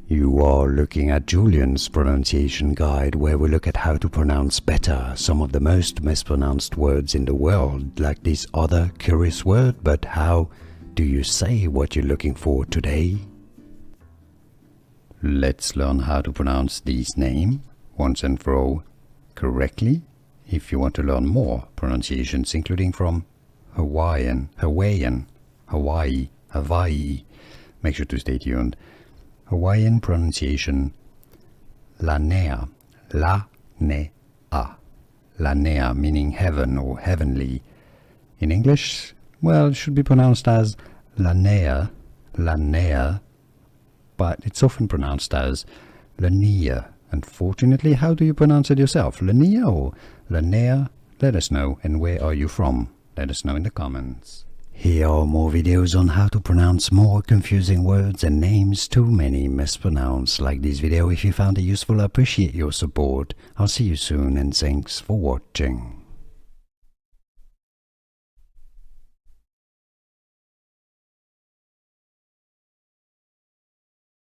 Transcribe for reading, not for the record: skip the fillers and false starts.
You are looking at Julian's pronunciation guide, where we look at how to pronounce better some of the most mispronounced words in the world, like this other curious word. But how do you say what you're looking for today? Let's learn how to pronounce this name once and for all correctly. If you want to learn more pronunciations, including from Hawaiian, Hawaii, make sure to stay tuned. Hawaiian pronunciation, Lanea, Lanea, meaning heaven or heavenly. In English, well, it should be pronounced as Lanea, but it's often pronounced as Lanea. Unfortunately, how do you pronounce it yourself? Lanea or Lanea? Let us know. And where are you from? Let us know in the comments. Here are more videos on how to pronounce more confusing words and names too many mispronounced. Like this video if you found it useful. I appreciate your support. I'll see you soon and thanks for watching.